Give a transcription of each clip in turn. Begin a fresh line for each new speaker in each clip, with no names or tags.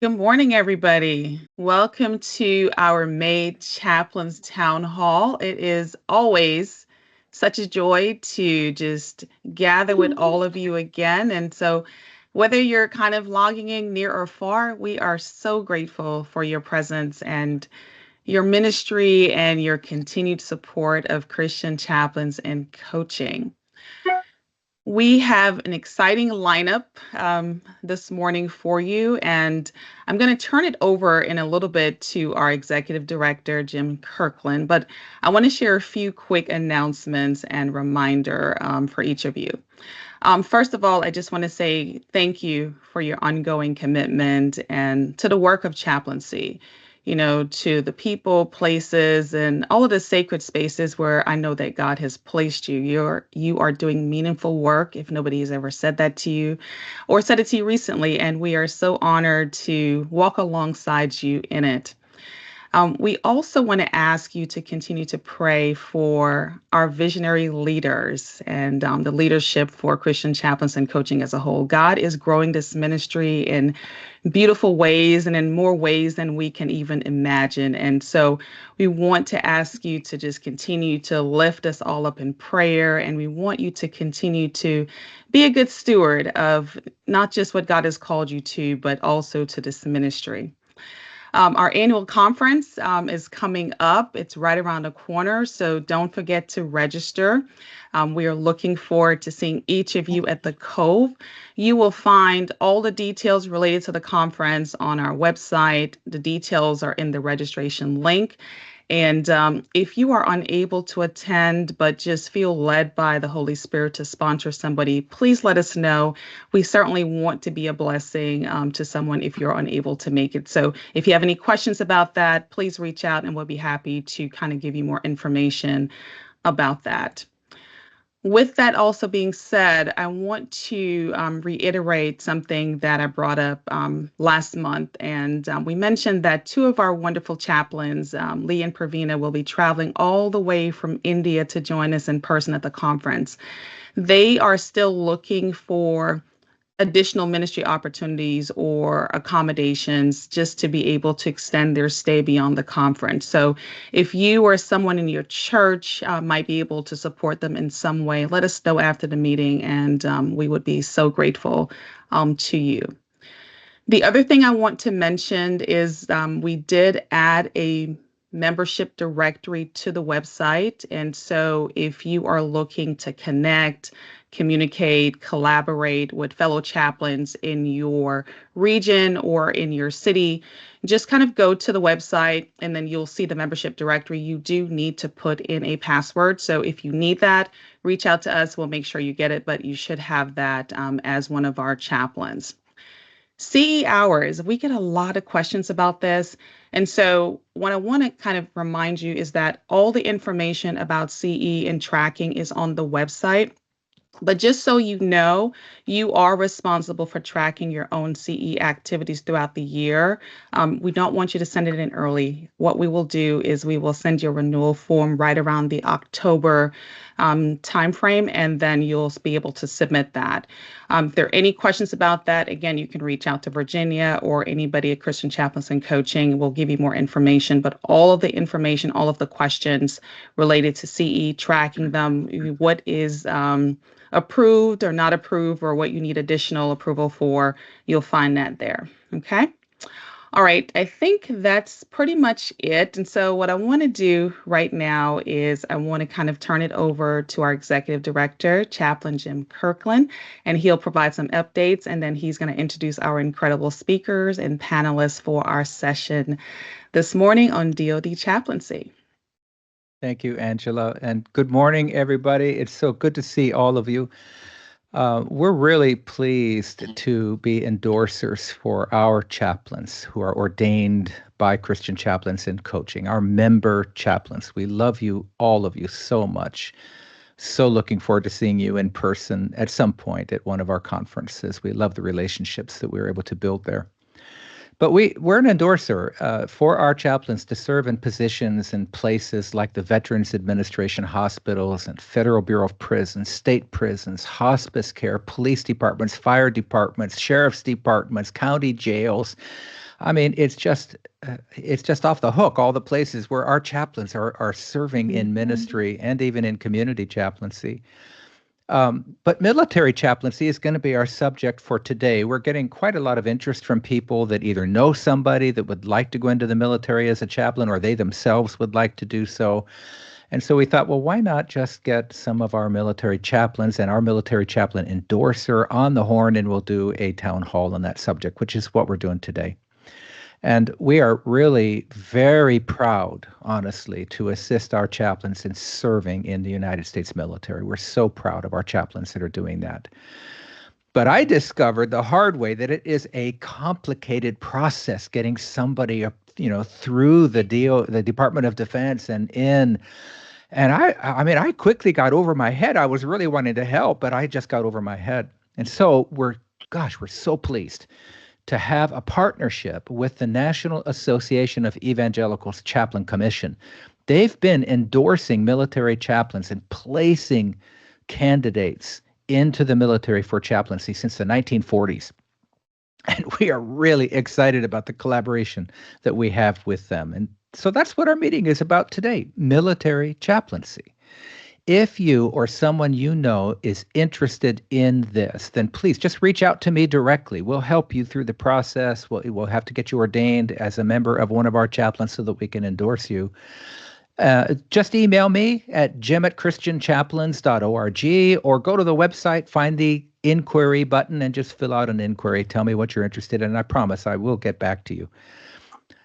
Good morning, everybody. Welcome to our May Chaplains Town Hall. It is always such a joy to just gather with all of you again. And so, whether you're kind of logging in near or far, we are so grateful for your presence and your ministry and your continued support of Christian chaplains and coaching. We have an exciting lineup this morning for you, and I'm going to turn it over in a little bit to our executive director, Jim Kirkland. But I want to share a few quick announcements and reminder for each of you. First of all, I just want to say thank you for your ongoing commitment and to the work of chaplaincy, to the people, places, and all of the sacred spaces where I know that God has placed you. You are doing meaningful work if nobody has ever said that to you or said it to you recently, and we are so honored to walk alongside you in it. We also want to ask you to continue to pray for our visionary leaders and the leadership for Christian chaplains and coaching as a whole. God is growing this ministry in beautiful ways and in more ways than we can even imagine. And so we want to ask you to just continue to lift us all up in prayer. And we want you to continue to be a good steward of not just what God has called you to, but also to this ministry. Our annual conference is coming up. It's right around the corner, so don't forget to register. We are looking forward to seeing each of you at the Cove. You will find all the details related to the conference on our website. The details are in the registration link. And if you are unable to attend, but just feel led by the Holy Spirit to sponsor somebody, please let us know. We certainly want to be a blessing to someone if you're unable to make it. So if you have any questions about that, please reach out and we'll be happy to kind of give you more information about that. With that also being said, I want to reiterate something that I brought up last month. And we mentioned that two of our wonderful chaplains, Lee and Pravina, will be traveling all the way from India to join us in person at the conference. They are still looking for additional ministry opportunities or accommodations just to be able to extend their stay beyond the conference. So if you or someone in your church might be able to support them in some way, let us know after the meeting, and we would be so grateful to you. The other thing I want to mention is we did add a membership directory to the website. And so if you are looking to connect, communicate, collaborate with fellow chaplains in your region or in your city, just kind of go to the website and then you'll see the membership directory. You do need to put in a password. So if you need that, reach out to us. We'll make sure you get it, but you should have that as one of our chaplains. CE hours, we get a lot of questions about this. And so, what I want to kind of remind you is that all the information about CE and tracking is on the website. But just so you know, you are responsible for tracking your own CE activities throughout the year. We don't want you to send it in early. What we will do is we will send you a renewal form right around the October timeframe, and then you'll be able to submit that. If there are any questions about that, again, you can reach out to Virginia or anybody at Christian Chaplains and Coaching. We'll give you more information, but all of the information, all of the questions related to CE, tracking them, what is approved or not approved, or what you need additional approval for, you'll find that there. Okay. All right, I think that's pretty much it. And so, what I want to do right now is I want to kind of turn it over to our executive director, Chaplain Jim Kirkland, and he'll provide some updates. And then he's going to introduce our incredible speakers and panelists for our session this morning on DoD chaplaincy.
Thank you, Angela. And good morning, everybody. It's so good to see all of you. We're really pleased to be endorsers for our chaplains who are ordained by Christian chaplains in coaching, our member chaplains. We love you, all of you, so much. So looking forward to seeing you in person at some point at one of our conferences. We love the relationships that we were able to build there. But we're an endorser for our chaplains to serve in positions in places like the Veterans Administration hospitals and Federal Bureau of Prisons, state prisons, hospice care, police departments, fire departments, sheriff's departments, county jails, I mean, it's just off the hook. All the places where our chaplains are serving in
Mhm.
ministry and even in community chaplaincy. But military chaplaincy is going to be our subject for today. We're getting quite a lot of interest from people that either know somebody that would like to go into the military as a chaplain or they themselves would like to do so. And so we thought, well, why not just get some of our military chaplains and our military chaplain endorser on the horn and we'll do a town hall on that subject, which is what we're doing today. And we are really very proud, honestly, to assist our chaplains in serving in the United States military. We're so proud of our chaplains that are doing that. But I discovered the hard way that it is a complicated process getting somebody up, through the Department of Defense and in. And I mean, I quickly got over my head. I was really wanting to help, but I just got over my head. And so we're so pleased to have a partnership with the National Association of Evangelicals Chaplain Commission. They've been endorsing military chaplains and placing candidates into the military for chaplaincy since the 1940s. And we are really excited about the collaboration that we have with them. And so that's what our meeting is about today, military chaplaincy. If you or someone you know is interested in this, then please just reach out to me directly. We'll help you through the process. We'll have to get you ordained as a member of one of our chaplains so that we can endorse you. Just email me at jim@christianchaplains.org or go to the website, find the inquiry button, and just fill out an inquiry. Tell me what you're interested in. I promise I will get back to you.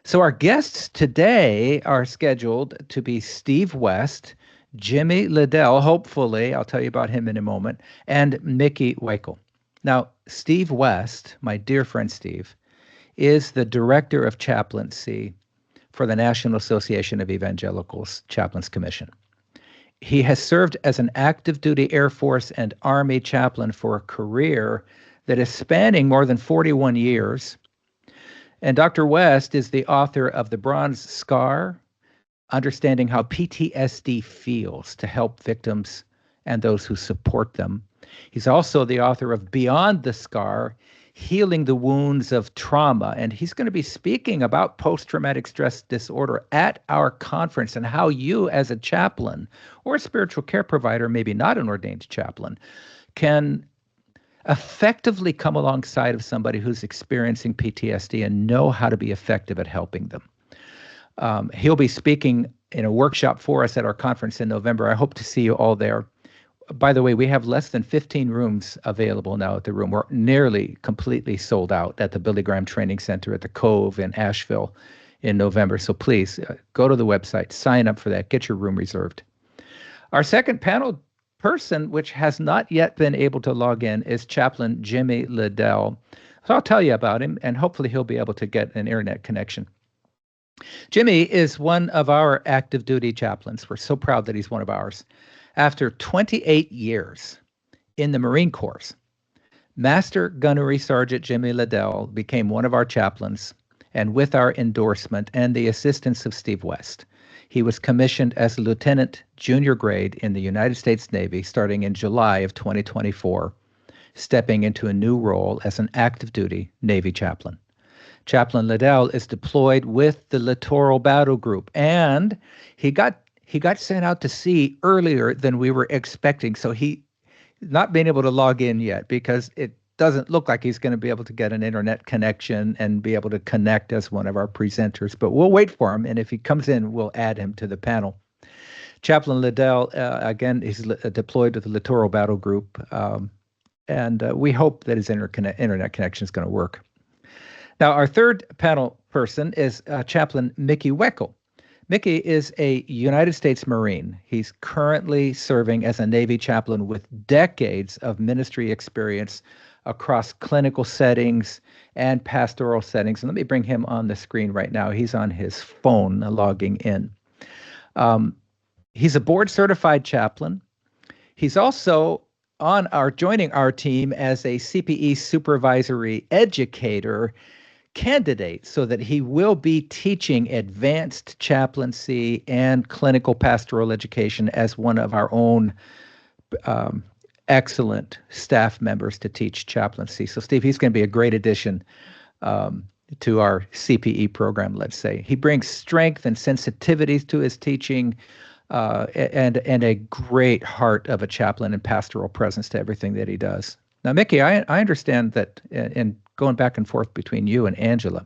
So our guests today are scheduled to be Steve West, Jimi Liddell, hopefully, I'll tell you about him in a moment, and Mickey Weikel. Now, Steve West, my dear friend Steve, is the director of chaplaincy for the National Association of Evangelicals Chaplains Commission. He has served as an active duty Air Force and Army chaplain for a career that is spanning more than 41 years. And Dr. West is the author of The Bronze Scar, Understanding How PTSD Feels to Help Victims and Those Who Support Them. He's also the author of Beyond the Scar, Healing the Wounds of Trauma. And he's going to be speaking about post-traumatic stress disorder at our conference and how you as a chaplain or a spiritual care provider, maybe not an ordained chaplain, can effectively come alongside of somebody who's experiencing PTSD and know how to be effective at helping them. He'll be speaking in a workshop for us at our conference in November. I hope to see you all there. By the way, we have less than 15 rooms available now at the room. We're nearly completely sold out at the Billy Graham Training Center at the Cove in Asheville in November. So please go to the website, sign up for that, get your room reserved. Our second panel person, which has not yet been able to log in, is Chaplain Jimi Liddell. So I'll tell you about him, and hopefully he'll be able to get an internet connection. Jimi is one of our active duty chaplains. We're so proud that he's one of ours. After 28 years in the Marine Corps, Master Gunnery Sergeant Jimi Liddell became one of our chaplains, and with our endorsement and the assistance of Steve West, he was commissioned as a lieutenant junior grade in the United States Navy starting in July of 2024, stepping into a new role as an active duty Navy chaplain. Chaplain Liddell is deployed with the Littoral Battle Group, and he got sent out to sea earlier than we were expecting. So he not being able to log in yet because it doesn't look like he's going to be able to get an internet connection and be able to connect as one of our presenters. But we'll wait for him, and if he comes in, we'll add him to the panel. Chaplain Liddell, again, is deployed to the Littoral Battle Group, and we hope that his internet connection is going to work. Now, our third panel person is Chaplain Mickey Weikel. Mickey is a United States Marine. He's currently serving as a Navy chaplain with decades of ministry experience across clinical settings and pastoral settings. And let me bring him on the screen right now. He's on his phone logging in. He's a board-certified chaplain. He's also joining our team as a CPE supervisory educator candidate so that he will be teaching advanced chaplaincy and clinical pastoral education as one of our own excellent staff members to teach chaplaincy. So Steve, he's going to be a great addition to our CPE program, let's say. He brings strength and sensitivities to his teaching, and a great heart of a chaplain and pastoral presence to everything that he does. Now, Mickey, I understand that in going back and forth between you and Angela,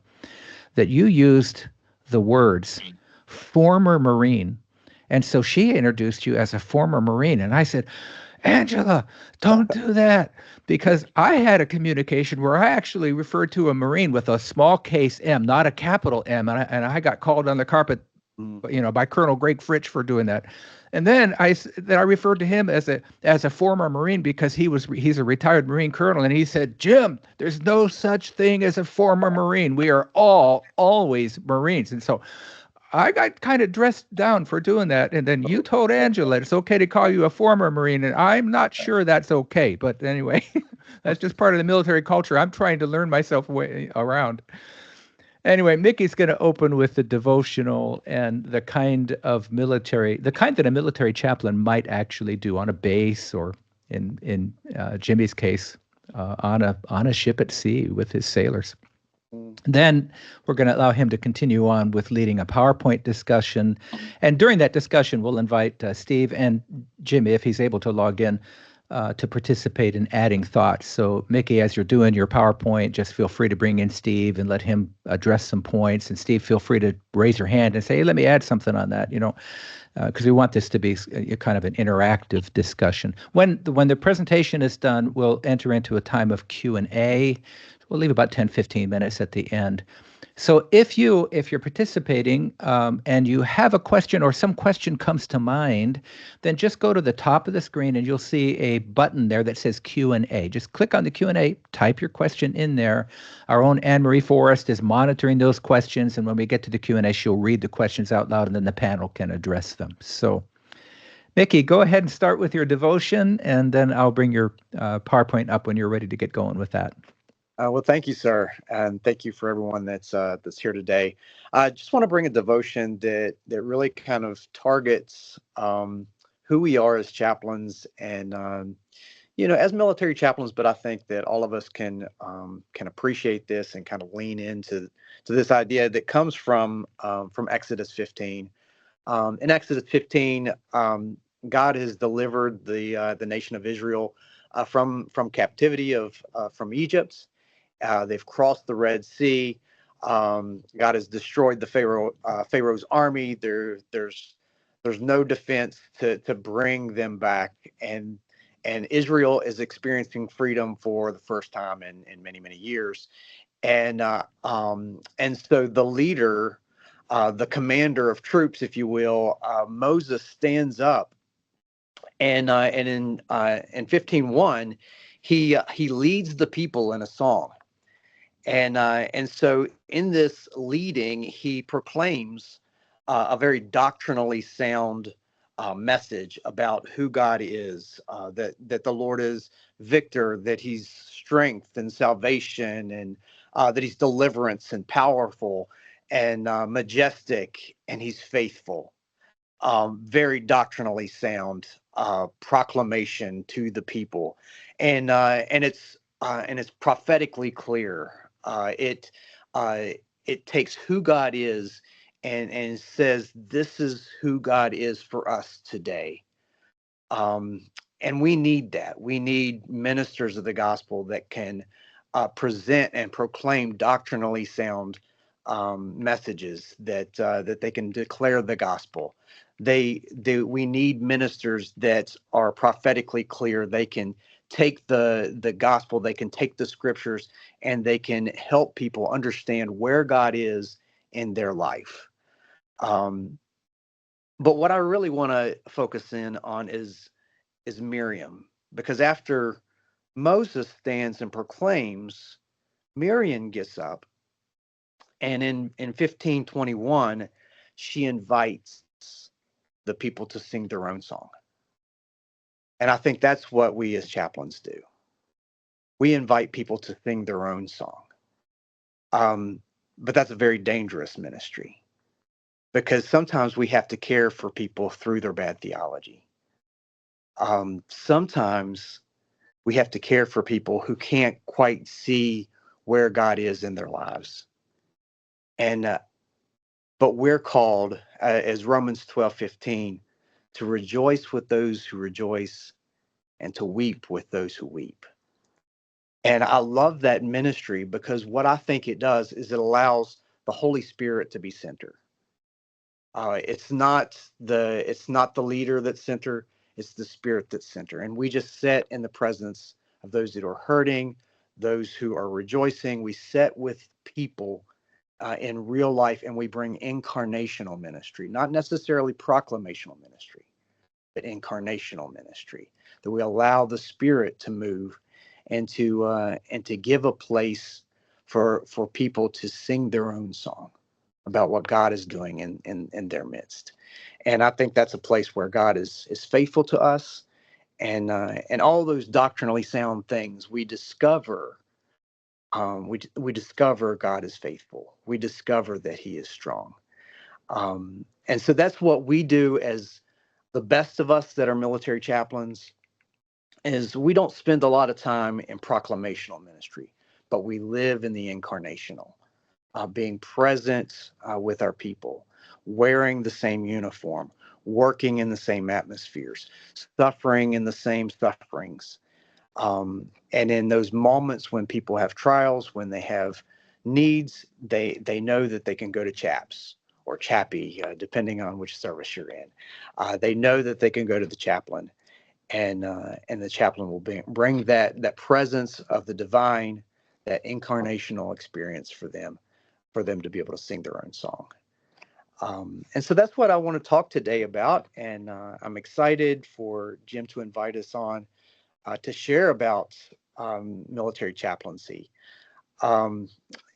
that you used the words former Marine. And so she introduced you as a former Marine. And I said, Angela, don't do that. Because I had a communication where I actually referred to a Marine with a small case M, not a capital M. And I got called on the carpet, by Colonel Greg Fritsch for doing that. And then I referred to him as a former Marine because he's a retired Marine colonel, and he said, Jim, there's no such thing as a former Marine. We are all always Marines. And so I got kind of dressed down for doing that. And then you told Angela it's okay to call you a former Marine, and I'm not sure that's okay. But anyway, that's just part of the military culture. I'm trying to learn myself way around. Anyway, Mickey's going to open with the devotional and the kind that a military chaplain might actually do on a base, or in Jimmy's case, on a ship at sea with his sailors. Then we're going to allow him to continue on with leading a PowerPoint discussion. And during that discussion, we'll invite Steve and Jimmy, if he's able to log in, to participate in adding thoughts. So, Mickey, as you're doing your PowerPoint, just feel free to bring in Steve and let him address some points. And Steve, feel free to raise your hand and say, hey, let me add something on that, because we want this to be a kind of an interactive discussion. When the presentation is done, we'll enter into a time of Q&A. We'll leave about 10, 15 minutes at the end. So if you're participating and you have a question or some question comes to mind, then just go to the top of the screen and you'll see a button there that says Q&A. Just click on the Q&A, type your question in there. Our own Anne-Marie Forrest is monitoring those questions, and when we get to the Q&A, she'll read the questions out loud and then the panel can address them. So, Mickey, go ahead and start with your devotion, and then I'll bring your PowerPoint up when you're ready to get going with that.
Well, thank you, sir, and thank you for everyone that's here today. I just want to bring a devotion that really kind of targets who we are as chaplains, and as military chaplains. But I think that all of us can appreciate this and kind of lean into this idea that comes from Exodus 15. In Exodus 15, God has delivered the nation of Israel from captivity from Egypt. They've crossed the Red Sea. God has destroyed the Pharaoh's army. There's no defense to bring them back, and Israel is experiencing freedom for the first time in many, many years. And so the leader, the commander of troops, if you will, Moses, stands up, and in 15:1, he leads the people in a song. And so in this leading, he proclaims a very doctrinally sound message about who God is, that the Lord is victor, that he's strength and salvation, and that he's deliverance and powerful and majestic, and he's faithful. Very doctrinally sound proclamation to the people, and it's prophetically clear. It takes who God is and says this is who God is for us today. And we need that. We need ministers of the gospel that can present and proclaim doctrinally sound messages that they can declare the gospel. We need ministers that are prophetically clear. They can take the gospel, they can take the scriptures, and they can help people understand where God is in their life. But what I really want to focus in on is Miriam, because after Moses stands and proclaims, Miriam gets up, and in 15:21, she invites the people to sing their own song. And I think that's what we as chaplains do. We invite people to sing their own song. But that's a very dangerous ministry, because sometimes we have to care for people through their bad theology. Sometimes we have to care for people who can't quite see where God is in their lives. And but we're called, as Romans 12:15, to rejoice with those who rejoice and to weep with those who weep. And I love that ministry because what I think it does is it allows the Holy Spirit to be center. It's not the leader that's center. It's the Spirit that's center. And we just sit in the presence of those that are hurting, those who are rejoicing. We sit with people in real life, and we bring incarnational ministry, not necessarily proclamational ministry, but incarnational ministry. That we allow the Spirit to move and to give a place for people to sing their own song about what God is doing in their midst. And I think that's a place where God is faithful to us, and all those doctrinally sound things we discover. We discover God is faithful. We discover that He is strong, and so that's what we do as the best of us that are military chaplains. Is we don't spend a lot of time in proclamational ministry, but we live in the incarnational, being present with our people, wearing the same uniform, working in the same atmospheres, suffering in the same sufferings. And in those moments when people have trials, when they have needs, they know that they can go to CHAPS or CHAPI, depending on which service you're in. They know that they can go to the chaplain, and the chaplain will bring that presence of the divine, that incarnational experience for them to be able to sing their own song. And so that's what I want to talk today about. And I'm excited for Jim to invite us on to share about military chaplaincy. Um,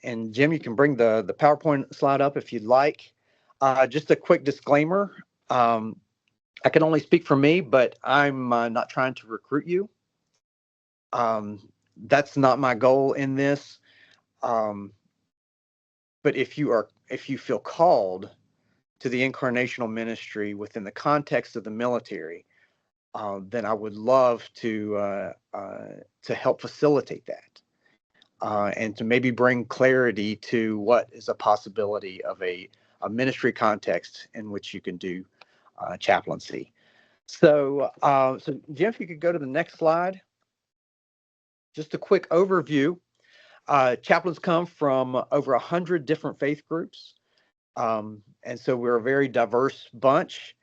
and Jim, you can bring the PowerPoint slide up if you'd like. Just a quick disclaimer. I can only speak for me, but I'm not trying to recruit you. That's not my goal in this. Um, but if you feel called to the incarnational ministry within the context of the military, then I would love to help facilitate that, and to maybe bring clarity to what is a possibility of a ministry context in which you can do chaplaincy. So Jim, if you could go to the next slide. Just a quick overview. Chaplains come from over 100 different faith groups. And so we're a very diverse bunch.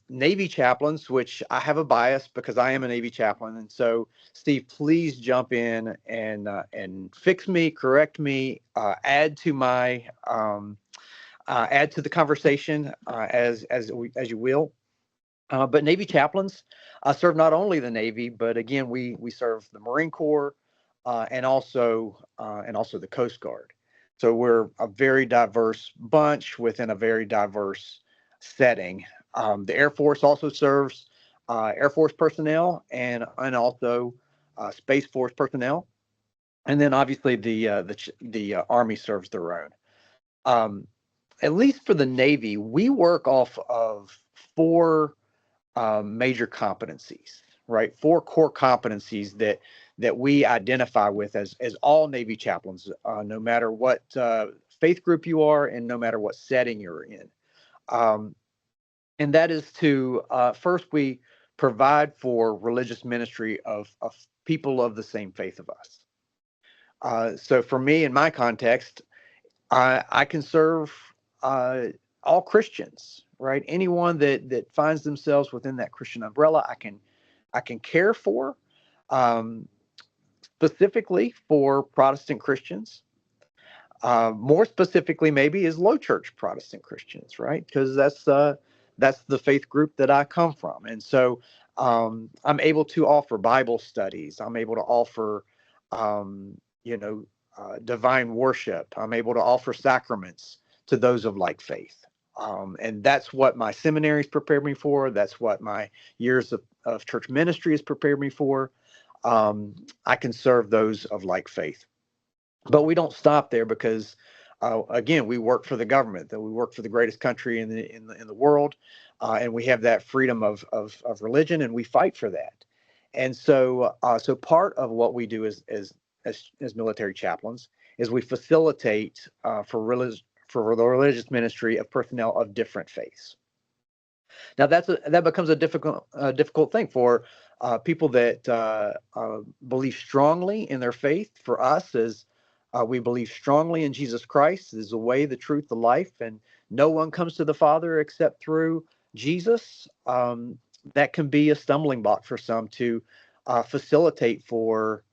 Navy chaplains, which I have a bias because I am a Navy chaplain. And so, Steve, please jump in and fix me, correct me, add to the conversation as you will. But Navy chaplains serve not only the Navy, but again, we serve the Marine Corps and also the Coast Guard. So we're a very diverse bunch within a very diverse setting. The Air Force also serves Air Force personnel and also Space Force personnel, and then obviously the Army serves their own. At least for the Navy, we work off of four major competencies, right? Four core competencies that we identify with as all Navy chaplains, no matter what faith group you are and no matter what setting you're in. And that is to first, we provide for religious ministry of people of the same faith of us. So for me, in my context, I can serve all Christians, right? Anyone that finds themselves within that Christian umbrella, I can care for. Um, Specifically for Protestant Christians. More specifically, maybe is low church Protestant Christians, right? Because that's the faith group that I come from, and so I'm able to offer Bible studies. I'm able to offer, you know, divine worship. I'm able to offer sacraments to those of like faith. And that's what my seminaries prepared me for. That's what my years of church ministry has prepared me for. I can serve those of like faith. But we don't stop there because, again, we work for the government, that we work for the greatest country in the world, and we have that freedom of religion, and we fight for that. And so part of what we do as military chaplains is we facilitate for the religious ministry of personnel of different faiths. Now that becomes a difficult thing for people that believe strongly in their faith. For us, as we believe strongly in Jesus Christ as the way, the truth, the life, and no one comes to the Father except through Jesus. That can be a stumbling block for some to facilitate for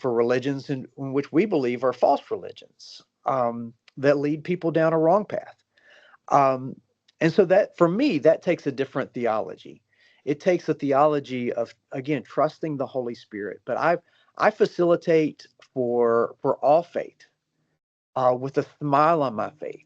religions in which we believe are false religions that lead people down a wrong path. Um, and so that, for me, that takes a different theology. It takes a theology of, again, trusting the Holy Spirit. But I facilitate for all faith with a smile on my face.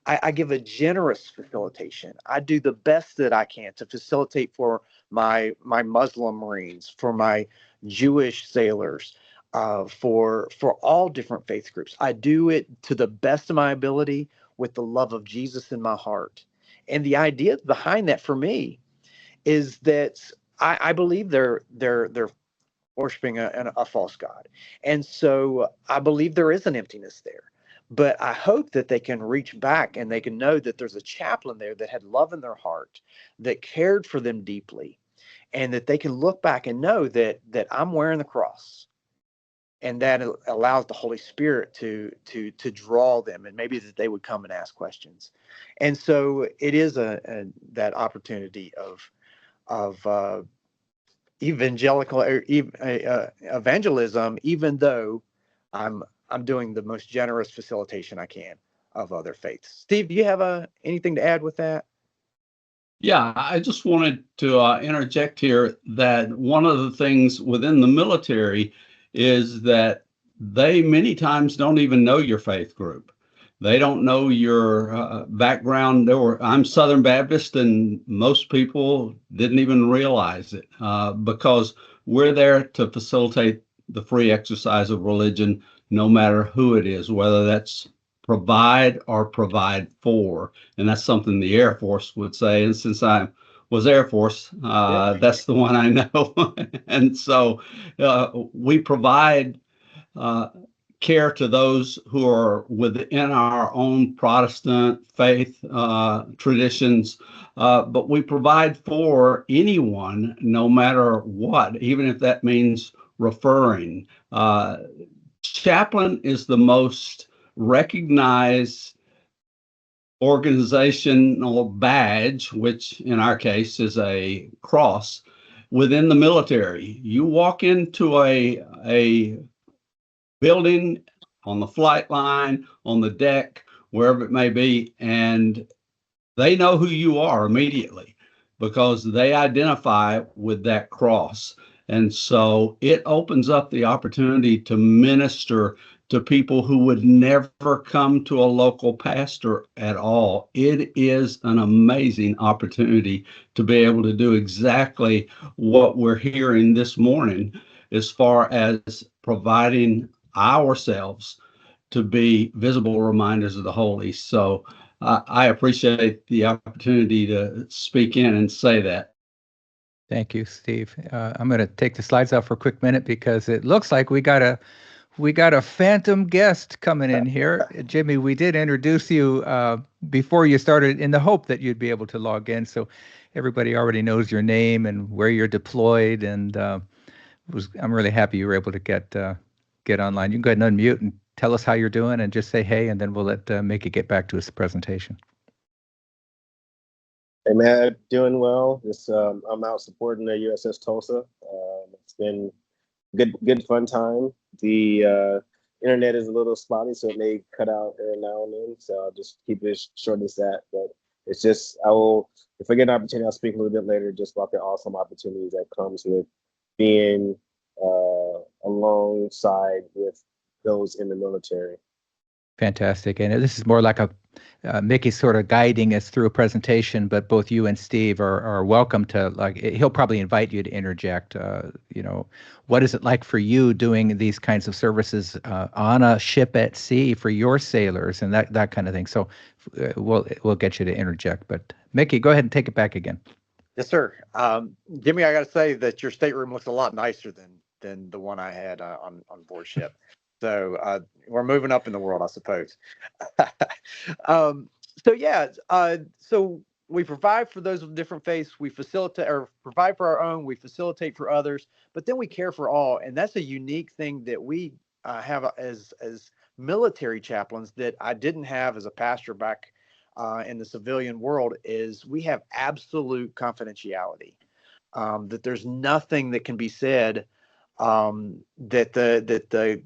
I give a generous facilitation. I do the best that I can to facilitate for my Muslim Marines, for my Jewish sailors, for all different faith groups. I do it to the best of my ability with the love of Jesus in my heart. And the idea behind that for me is that I believe they're worshiping a false god, and so I believe there is an emptiness there. But I hope that they can reach back and they can know that there's a chaplain there that had love in their heart, that cared for them deeply, and that they can look back and know that I'm wearing the cross, and that allows the Holy Spirit to draw them, and maybe that they would come and ask questions. And so it is that opportunity of evangelical evangelism, even though I'm doing the most generous facilitation I can of other faiths. Steve, do you have anything to add with that?
Yeah, I just wanted to interject here that one of the things within the military is that they many times don't even know your faith group. They don't know your background. I'm Southern Baptist, and most people didn't even realize it because we're there to facilitate the free exercise of religion, no matter who it is, whether that's provide or provide for. And that's something the Air Force would say. And since I was Air Force, that's the one I know. And so we provide care to those who are within our own Protestant faith traditions, but we provide for anyone, no matter what, even if that means referring. Chaplain is the most recognized organizational badge, which in our case is a cross, within the military. You walk into a building, on the flight line, on the deck, wherever it may be, and they know who you are immediately because they identify with that cross. And so it opens up the opportunity to minister to people who would never come to a local pastor at all. It is an amazing opportunity to be able to do exactly what we're hearing this morning as far as providing ourselves to be visible reminders of the holy. So I appreciate the opportunity to speak in and say that.
Thank you, Steve. I'm going to take the slides off for a quick minute because it looks like we got a phantom guest coming in here. Jimmy, we did introduce you before you started in the hope that you'd be able to log in. So everybody already knows your name and where you're deployed. And I'm really happy you were able to get online. You can go ahead and unmute and tell us how you're doing and just say hey, and then we'll let Mickey get back to his presentation.
Hey man, doing well. I'm out supporting the USS Tulsa. It's been good fun time. The internet is a little spotty, so it may cut out every now and then. So I'll just keep it as short as that. But it's just if I get an opportunity, I'll speak a little bit later just about the awesome opportunities that comes with being alongside with those in the military.
Fantastic. And this is more like Mickey sort of guiding us through a presentation, but both you and Steve are welcome to, he'll probably invite you to interject. What is it like for you doing these kinds of services on a ship at sea for your sailors and that kind of thing? So we'll get you to interject. But Mickey, go ahead and take it back again.
Yes, sir. Jimmy, I got to say that your stateroom looks a lot nicer than the one I had on board ship. So we're moving up in the world, I suppose. um, so yeah, so we provide for those with different faiths. We facilitate or provide for our own. We facilitate for others, but then we care for all, and that's a unique thing that we have as military chaplains that I didn't have as a pastor back in the civilian world. Is we have absolute confidentiality. That there's nothing that can be said that the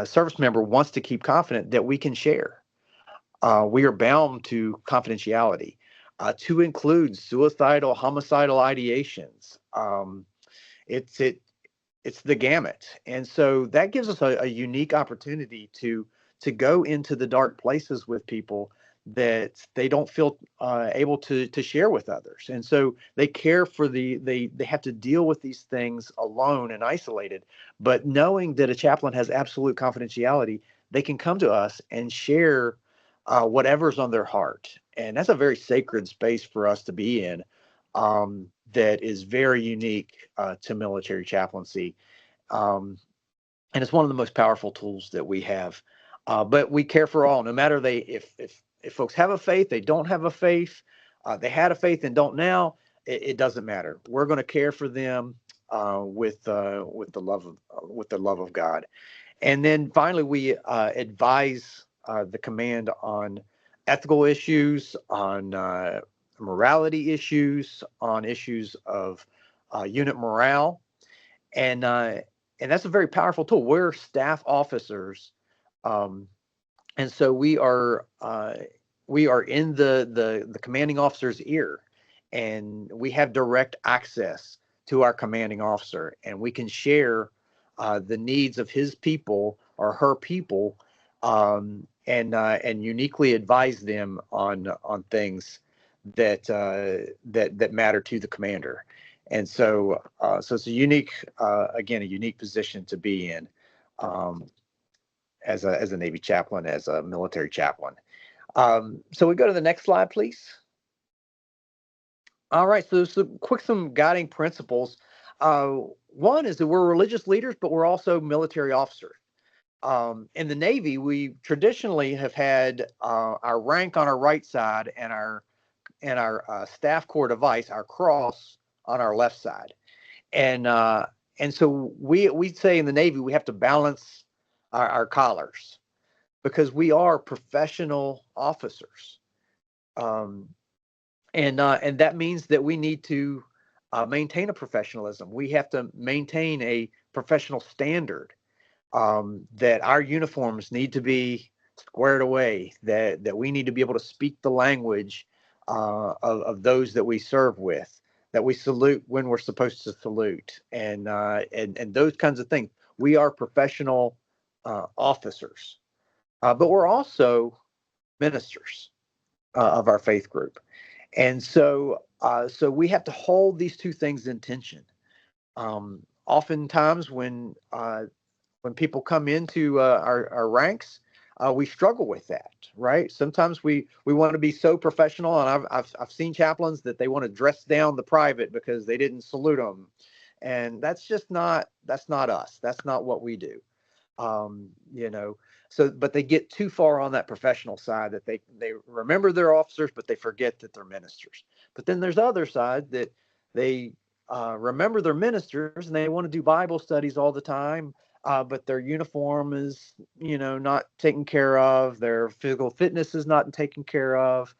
service member wants to keep confident that we can share. We are bound to confidentiality, to include suicidal, homicidal ideations. It's it it's the gamut, and so that gives us a unique opportunity to go into the dark places with people that they don't feel able to share with others, and so they care for they have to deal with these things alone and isolated, but knowing that a chaplain has absolute confidentiality, they can come to us and share whatever's on their heart, and that's a very sacred space for us to be in. That is very unique to military chaplaincy, um, and it's one of the most powerful tools that we have. But we care for all, no matter if folks have a faith, they don't have a faith, they had a faith and don't now. It doesn't matter. We're going to care for them with the love of God. And then finally, we advise the command on ethical issues, on morality issues, on issues of unit morale, and uh, and that's a very powerful tool. We're staff officers, um, and so we are in the commanding officer's ear, and we have direct access to our commanding officer, and we can share the needs of his people or her people, and uniquely advise them on things that matter to the commander. And so it's a unique, again, a unique position to be in, um, as a Navy chaplain, as a military chaplain. So we go to the next slide, please. All right, so some guiding principles. One is that we're religious leaders, but we're also military officers. In the Navy, we traditionally have had our rank on our right side and our staff corps device, our cross, on our left side. And so we say in the Navy we have to balance our collars because we are professional officers, um, and that means that we need to maintain a professionalism. We have to maintain a professional standard, that our uniforms need to be squared away, that we need to be able to speak the language of those that we serve with, that we salute when we're supposed to salute, and those kinds of things. We are professional officers, but we're also ministers of our faith group, and so we have to hold these two things in tension. Oftentimes, when people come into our ranks, we struggle with that, right? Sometimes we want to be so professional, and I've seen chaplains that they want to dress down the private because they didn't salute them, and that's not us. That's not what we do. You know, but they get too far on that professional side that they remember they're officers, but they forget that they're ministers. But then there's the other side that they remember they're ministers and they want to do Bible studies all the time, but their uniform is, not taken care of. Their physical fitness is not taken care of.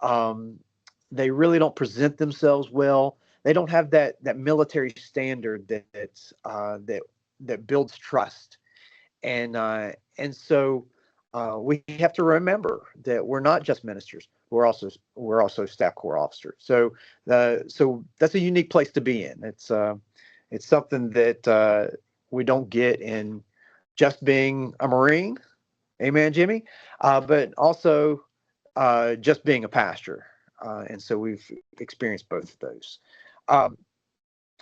Um, they really don't present themselves well. They don't have that military standard that builds trust, and we have to remember that we're not just ministers. We're also staff corps officers. So that's a unique place to be in. It's something that we don't get in just being a Marine. Amen, Jimmy. But also just being a pastor. And so we've experienced both of those. Um,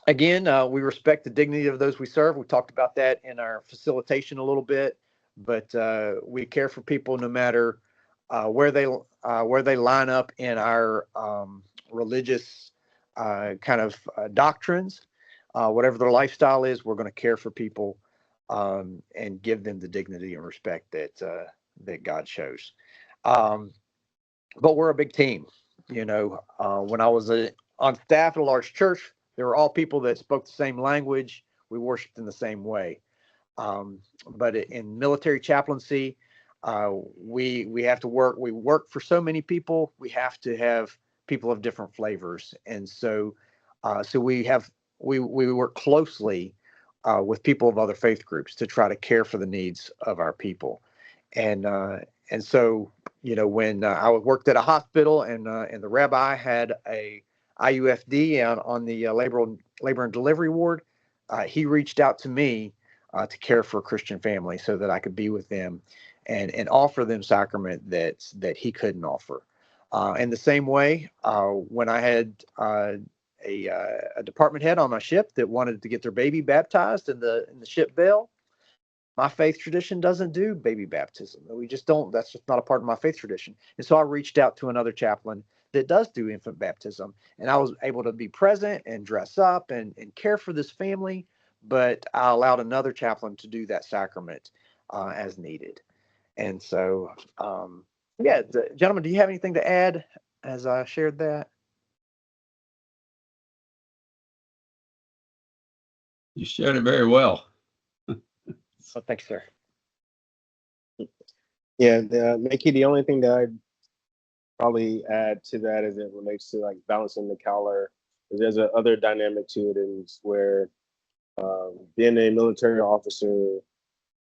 Again, we respect the dignity of those we serve. We talked about that in our facilitation a little bit, but we care for people no matter where they line up in our religious kind of doctrines, whatever their lifestyle is. We're going to care for people and give them the dignity and respect that God shows. Um, but we're a big team. When I was on staff at a large church, they were all people that spoke the same language. We worshiped in the same way. But in military chaplaincy, we have to work. We work for so many people. We have to have people of different flavors, and so we work closely with people of other faith groups to try to care for the needs of our people, and so when I worked at a hospital and the rabbi had a IUFD on the labor and delivery ward, he reached out to me to care for a Christian family so that I could be with them and offer them sacrament that he couldn't offer. In the same way, when I had a department head on my ship that wanted to get their baby baptized in the ship bell, my faith tradition doesn't do baby baptism. We just don't. That's just not a part of my faith tradition. And so I reached out to another chaplain that does do infant baptism, and I was able to be present and dress up and care for this family. But I allowed another chaplain to do that sacrament as needed. And so, yeah, gentlemen, do you have anything to add as I shared that?
You shared it very well.
Oh, thanks, sir.
Yeah, Mickey, the only thing that I'd probably add to that as it relates to like balancing the collar is there's a other dynamic to it, is where being a military officer,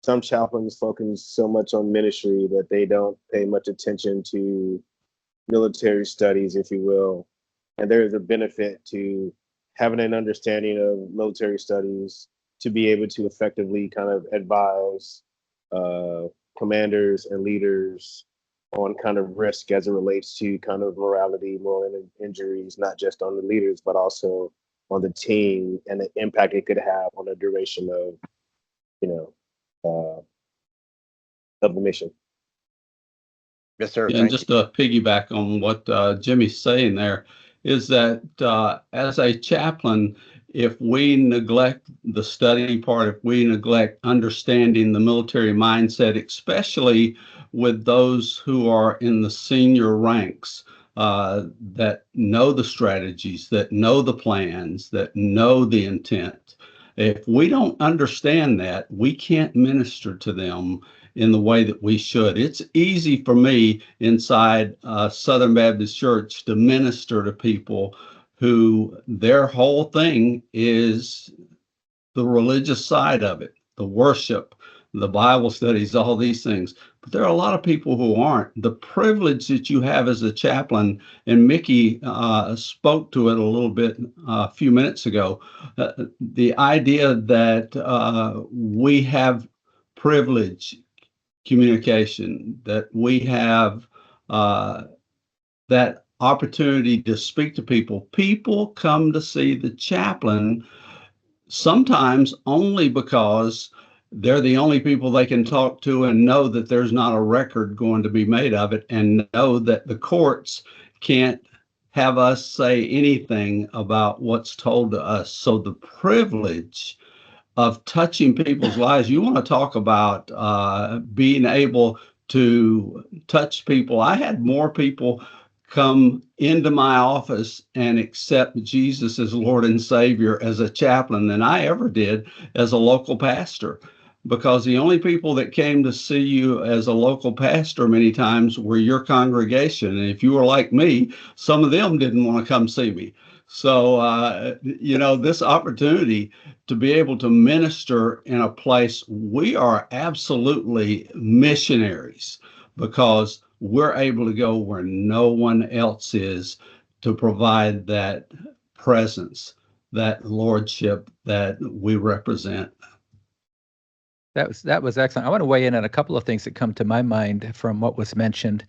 some chaplains focus so much on ministry that they don't pay much attention to military studies, if you will. And there is a benefit to having an understanding of military studies to be able to effectively kind of advise commanders and leaders on kind of risk as it relates to kind of morality, moral injuries, not just on the leaders, but also on the team and the impact it could have on the duration of, of the mission.
Yes, sir.
Yeah, and just to piggyback on what Jimmy's saying there, is that as a chaplain, if we neglect the study part, if we neglect understanding the military mindset, especially with those who are in the senior ranks, that know the strategies, that know the plans, that know the intent, if we don't understand that, we can't minister to them in the way that we should. It's easy for me inside Southern Baptist Church to minister to people who their whole thing is the religious side of it, the worship, the Bible studies, all these things. But there are a lot of people who aren't. The privilege that you have as a chaplain, and Mickey spoke to it a little bit a few minutes ago, the idea that we have privilege communication, that we have that opportunity to speak to people. People come to see the chaplain sometimes only because they're the only people they can talk to and know that there's not a record going to be made of it, and know that the courts can't have us say anything about what's told to us. So the privilege of touching people's lives. You want to talk about being able to touch people. I had more people come into my office and accept Jesus as Lord and Savior as a chaplain than I ever did as a local pastor. Because the only people that came to see you as a local pastor many times were your congregation. And if you were like me, some of them didn't want to come see me. So, this opportunity to be able to minister in a place, we are absolutely missionaries because we're able to go where no one else is to provide that presence, that lordship that we represent.
That was excellent. I want to weigh in on a couple of things that come to my mind from what was mentioned,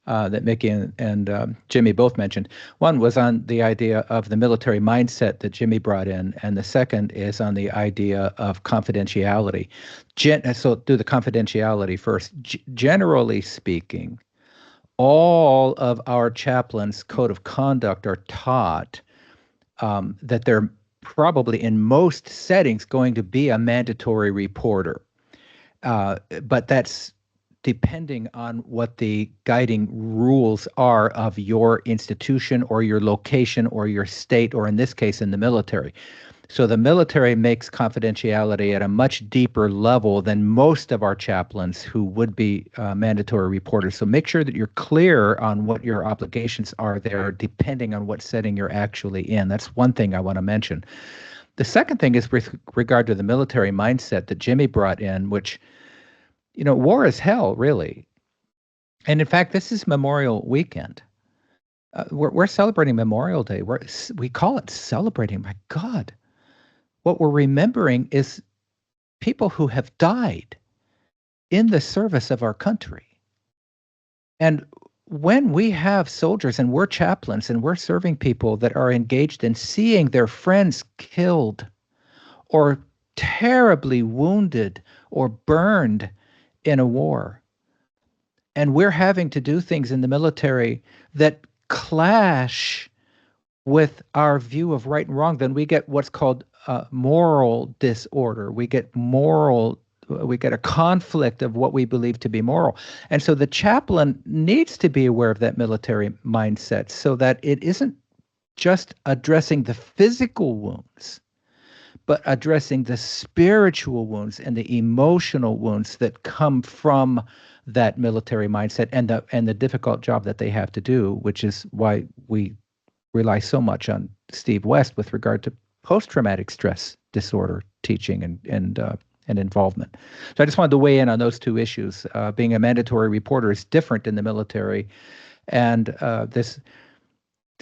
that Mickey and Jimmy both mentioned. One was on the idea of the military mindset that Jimmy brought in, and the second is on the idea of confidentiality. So do the confidentiality first. Generally speaking, all of our chaplains' code of conduct are taught that they're probably in most settings going to be a mandatory reporter. But that's depending on what the guiding rules are of your institution or your location or your state, or in this case, in the military. So the military makes confidentiality at a much deeper level than most of our chaplains who would be mandatory reporters. So make sure that you're clear on what your obligations are there, depending on what setting you're actually in. That's one thing I want to mention. The second thing is with regard to the military mindset that Jimmy brought in, which, war is hell, really. And in fact, this is Memorial Weekend. We're celebrating Memorial Day. We call it celebrating. My God. What we're remembering is people who have died in the service of our country. And when we have soldiers and we're chaplains and we're serving people that are engaged in seeing their friends killed or terribly wounded or burned in a war, and we're having to do things in the military that clash with our view of right and wrong, then we get what's called moral disorder. We get a conflict of what we believe to be moral. And so the chaplain needs to be aware of that military mindset so that it isn't just addressing the physical wounds, but addressing the spiritual wounds and the emotional wounds that come from that military mindset and the difficult job that they have to do, which is why we rely so much on Steve West with regard to post-traumatic stress disorder teaching and involvement. So I just wanted to weigh in on those two issues. Being a mandatory reporter is different in the military, and this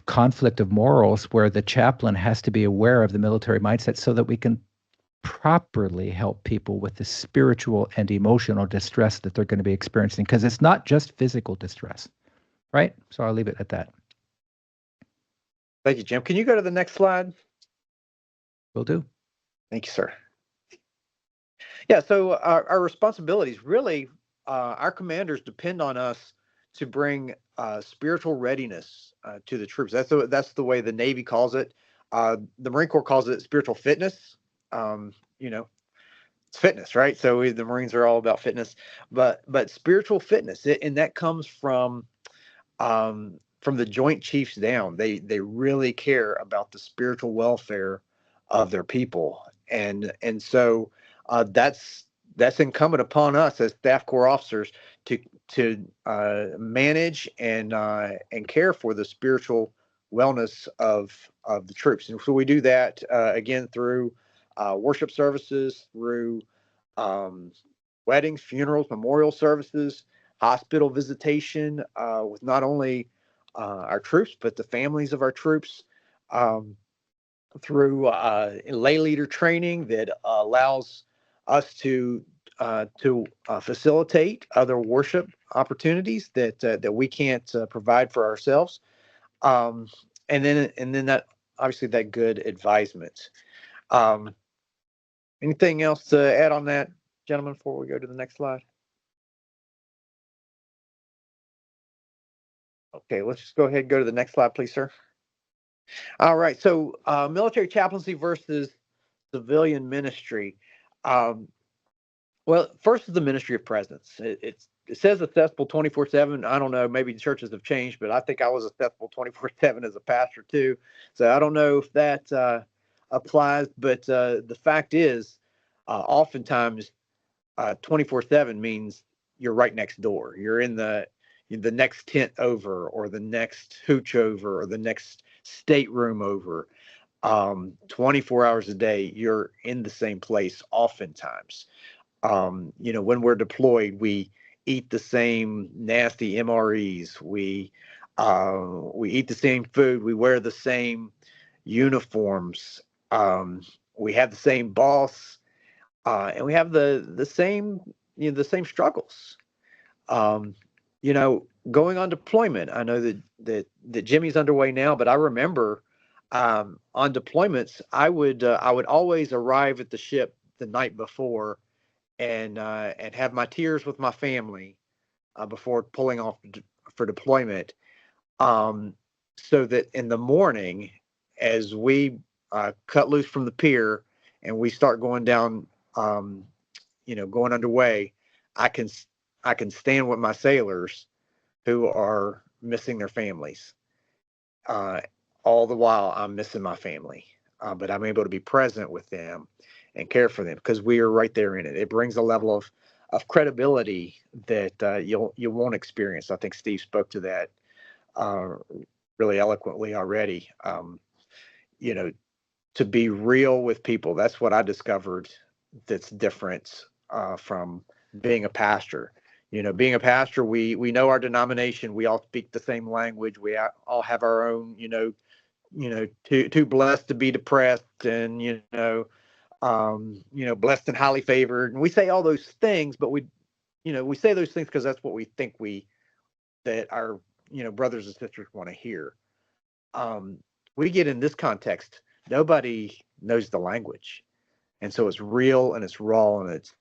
conflict of morals where the chaplain has to be aware of the military mindset so that we can properly help people with the spiritual and emotional distress that they're going to be experiencing, because it's not just physical distress, right? So I'll leave it at that.
Thank you, Jim. Can you go to the next slide?
Will do.
Thank you, sir. Yeah, so our responsibilities, really, our commanders depend on us to bring spiritual readiness to the troops. That's the way the Navy calls it. The Marine Corps calls it spiritual fitness. It's fitness, right? So the Marines are all about fitness, but spiritual fitness, and that comes from the Joint Chiefs down. They really care about the spiritual welfare of their people, and so that's incumbent upon us as staff corps officers to manage and care for the spiritual wellness of the troops. And so we do that again through worship services, through weddings, funerals, memorial services, hospital visitation with not only our troops, but the families of our troops, through lay leader training that allows us to facilitate other worship opportunities that we can't provide for ourselves, and then that obviously that good advisement. Anything else to add on that, gentlemen, before we go to the next slide? Okay, let's just go ahead and go to the next slide, please, sir. All right, so military chaplaincy versus civilian ministry. Well, first is the ministry of presence. It says accessible 24/7. I don't know, maybe the churches have changed, but I think I was accessible 24/7 as a pastor too. So I don't know if that applies, but the fact is, oftentimes 24/7 means you're right next door. You're in the next tent over, or the next hooch over, or the next stateroom over. 24 hours a day, you're in the same place oftentimes. When we're deployed, we eat the same nasty MREs. We eat the same food. We wear the same uniforms. We have the same boss, and we have the same the same struggles. Going on deployment. I know that Jimmy's underway now, but I remember on deployments, I would always arrive at the ship the night before and have my tears with my family before pulling off for deployment, so that in the morning, as we cut loose from the pier and we start going down, going underway, I can stand with my sailors who are missing their families. All the while, I'm missing my family, but I'm able to be present with them and care for them because we are right there in it. It brings a level of credibility that you won't experience. I think Steve spoke to that uh, really eloquently already. To be real with people, that's what I discovered that's different from being a pastor. Being a pastor, we know our denomination, we all speak the same language, we all have our own, too blessed to be depressed, and blessed and highly favored, and we say all those things, but we say those things because that's what we think that our brothers and sisters want to hear. We get in this context, nobody knows the language, and so it's real and it's raw and it's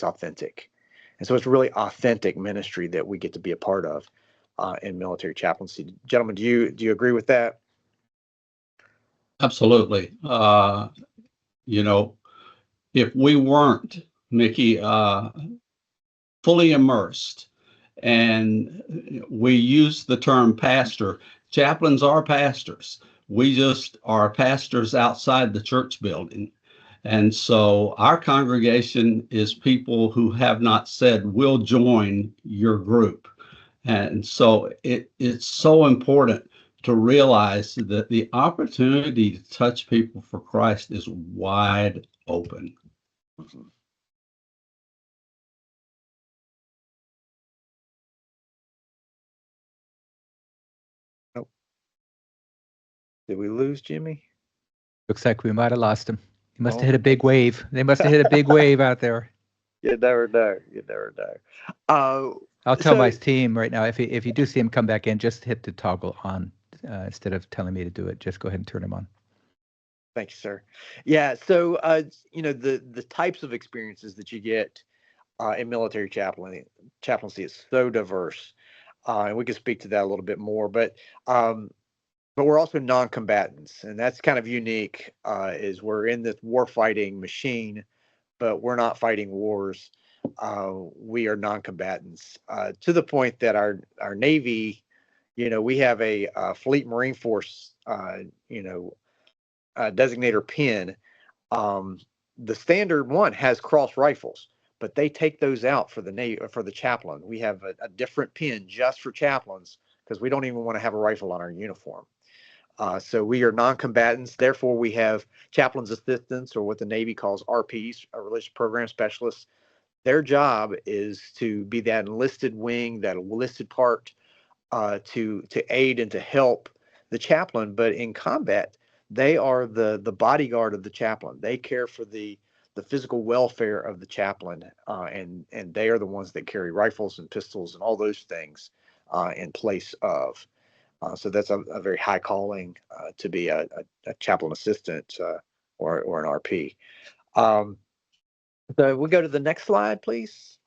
authentic, and so it's really authentic ministry that we get to be a part of in military chaplaincy. Gentlemen, do you agree with that?
Absolutely. If we weren't, Mickey, fully immersed, and we use the term pastor, chaplains are pastors. We just are pastors outside the church building. And so our congregation is people who have not said, we'll join your group. And so it's so important to realize that the opportunity to touch people for Christ is wide open.
Mm-hmm. Nope. Did we lose Jimmy?
Looks like we might have lost him. He must have hit a big wave. They must have hit a big wave out there.
You never know. You never know.
I'll tell my team right now, if you do see him come back in, just hit the toggle on instead of telling me to do it. Just go ahead and turn him on.
Thank you, sir. Yeah. So, the types of experiences that you get in military chaplaincy is so diverse, and we can speak to that a little bit more. But we're also non-combatants, and that's kind of unique. Is we're in this war-fighting machine, but we're not fighting wars. We are non-combatants to the point that our Navy, we have a Fleet Marine Force, designator pin. The standard one has cross rifles, but they take those out for the Navy, for the chaplain. We have a different pin just for chaplains because we don't even want to have a rifle on our uniform. So we are non-combatants. Therefore, we have chaplains assistants, or what the Navy calls RPs, religious program specialists. Their job is to be that enlisted wing, that enlisted part, to aid and to help the chaplain. But in combat, they are the bodyguard of the chaplain. They care for the physical welfare of the chaplain, and they are the ones that carry rifles and pistols and all those things in place of. So that's a very high calling to be a chaplain assistant or an RP. So we go to the next slide, please.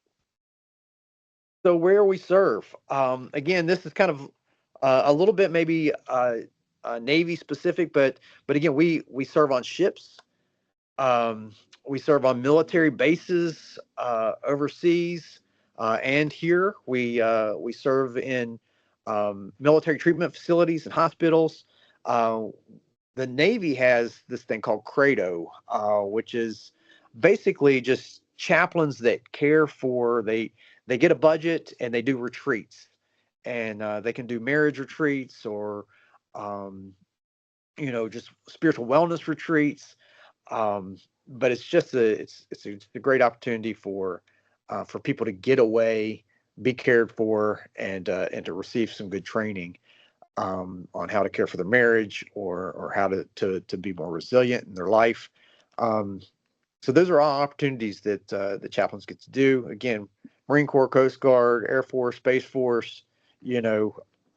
So where we serve, again, this is kind of a little bit maybe Navy specific, but again, we serve on ships. We serve on military bases overseas, and here we serve in military treatment facilities and hospitals. The Navy has this thing called Credo, which is basically just chaplains that care for they get a budget and they do retreats, and they can do marriage retreats or just spiritual wellness retreats. But it's just it's a great opportunity for people to get away, be cared for, and to receive some good training on how to care for their marriage or how to be more resilient in their life. So those are all opportunities that the chaplains get to do. Again, Marine Corps, Coast Guard, Air Force, Space Force.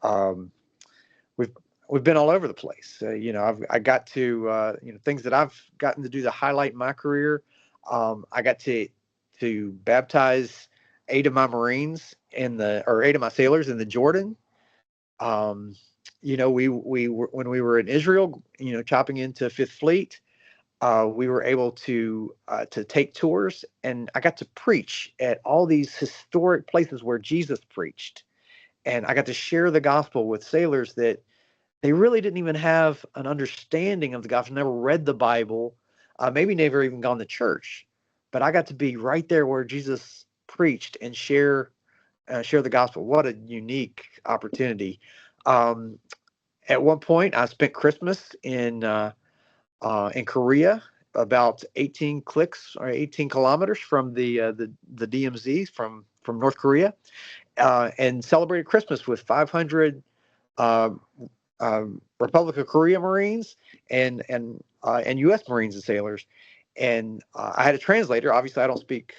Um, we've been all over the place. I got to things that I've gotten to do to highlight my career. I got to baptize 8 of my Marines 8 of my sailors in the Jordan. we were, when we were in Israel, chopping into Fifth Fleet, we were able to take tours, and I got to preach at all these historic places where Jesus preached, and I got to share the gospel with sailors that they really didn't even have an understanding of the gospel, never read the Bible, maybe never even gone to church, but I got to be right there where Jesus preached and share the gospel. What a unique opportunity! Um, at one point, I spent Christmas in Korea, about 18 clicks or 18 kilometers from the DMZ from North Korea, and celebrated Christmas with 500 uh, Republic of Korea Marines and U.S. Marines and sailors. And I had a translator. Obviously, I don't speak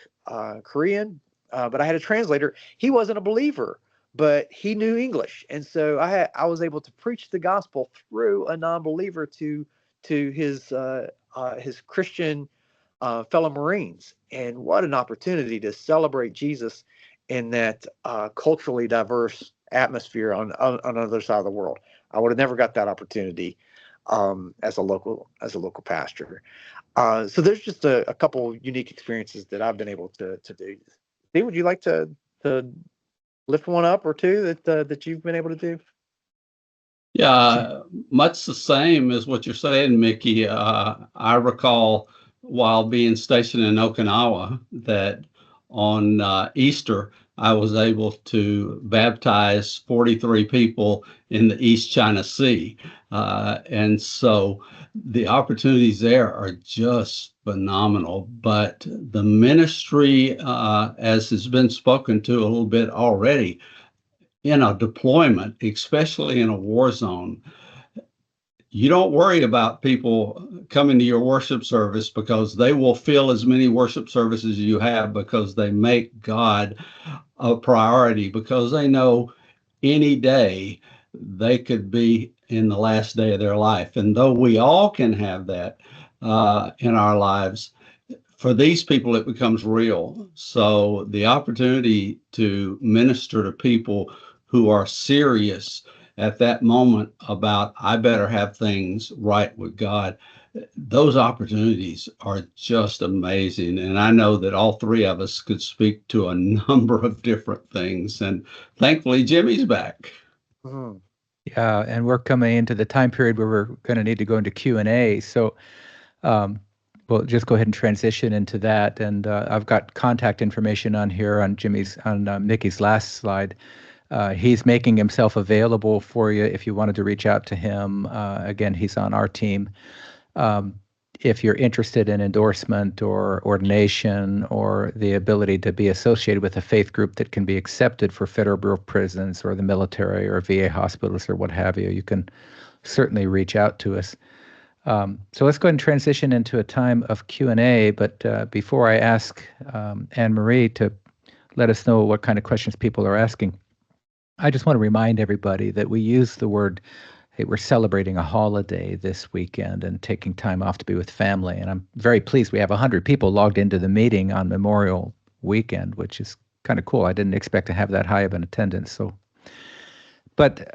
Korean, but I had a translator. He wasn't a believer, but he knew English, and so I was able to preach the gospel through a non-believer to his Christian fellow Marines. And what an opportunity to celebrate Jesus in that culturally diverse atmosphere on the other side of the world. I would have never got that opportunity as a local pastor. So there's just a couple unique experiences that I've been able to do. Steve, would you like to lift one up or two that you've been able to do?
Yeah, much the same as what you're saying, Mickey. I recall while being stationed in Okinawa that on Easter, I was able to baptize 43 people in the East China Sea. And so the opportunities there are just phenomenal. But the ministry, as has been spoken to a little bit already, in a deployment, especially in a war zone, you don't worry about people coming to your worship service because they will fill as many worship services as you have, because they make God a priority, because they know any day they could be in the last day of their life. And though we all can have that in our lives, for these people, it becomes real. So the opportunity to minister to people who are serious at that moment about, I better have things right with God, those opportunities are just amazing. And I know that all three of us could speak to a number of different things. And thankfully, Jimmy's back.
Mm-hmm.
Yeah, and we're coming into the time period where we're going to need to go into Q&A. So we'll just go ahead and transition into that. And I've got contact information on here on Mickey's last slide. He's making himself available for you if you wanted to reach out to him. Again, he's on our team. If you're interested in endorsement or ordination or the ability to be associated with a faith group that can be accepted for Federal Bureau of Prisons or the military or VA hospitals or what have you, you can certainly reach out to us. So let's go ahead and transition into a time of Q&A. But before I ask Anne-Marie to let us know what kind of questions people are asking, I just want to remind everybody that we use the word, hey, we're celebrating a holiday this weekend and taking time off to be with family. And I'm very pleased we have 100 people logged into the meeting on Memorial Weekend, which is kind of cool. I didn't expect to have that high of an attendance. But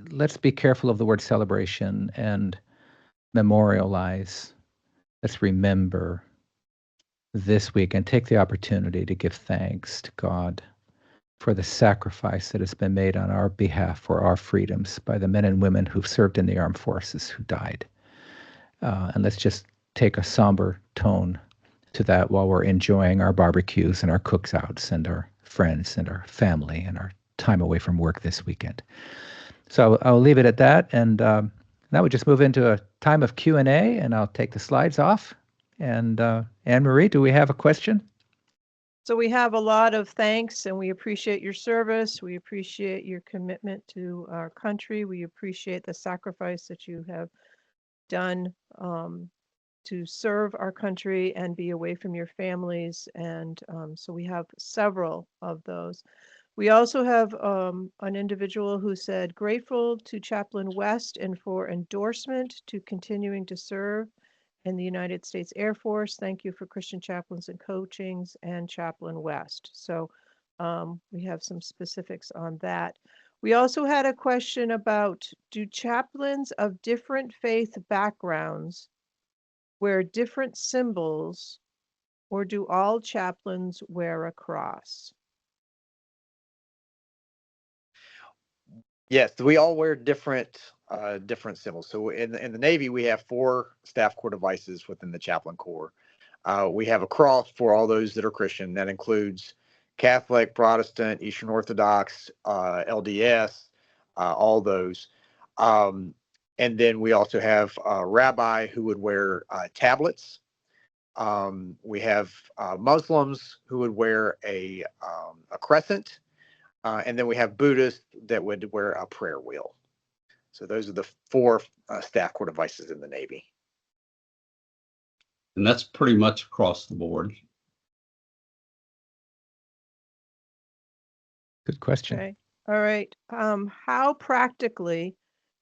let's be careful of the word celebration and memorialize. Let's remember this week and take the opportunity to give thanks to God for the sacrifice that has been made on our behalf for our freedoms by the men and women who've served in the armed forces who died. And let's just take a somber tone to that while we're enjoying our barbecues and our cooks-outs and our friends and our family and our time away from work this weekend. So I'll leave it at that. And now we just move into a time of Q&A, and I'll take the slides off. And Anne-Marie, do we have a question?
So we have a lot of thanks, and we appreciate your service. We appreciate your commitment to our country. We appreciate the sacrifice that you have done to serve our country and be away from your families. And so we have several of those. We also have an individual who said, grateful to Chaplain West and for endorsement to continuing to serve in the United States Air Force. Thank you for Christian chaplains and coachings and Chaplain West. So we have some specifics on that. We also had a question about, do chaplains of different faith backgrounds wear different symbols, or do all chaplains wear a cross?
Yes, we all wear different symbols. So in the Navy, we have 4 staff corps devices within the chaplain corps. We have a cross for all those that are Christian. That includes Catholic, Protestant, Eastern Orthodox, LDS, all those. Um, and then we also have a rabbi who would wear tablets. We have Muslims who would wear a crescent. And then we have Buddhists that would wear a prayer wheel. So those are the 4 staff corps devices in the Navy.
And that's pretty much across the board.
Good question.
Okay. All right. How practically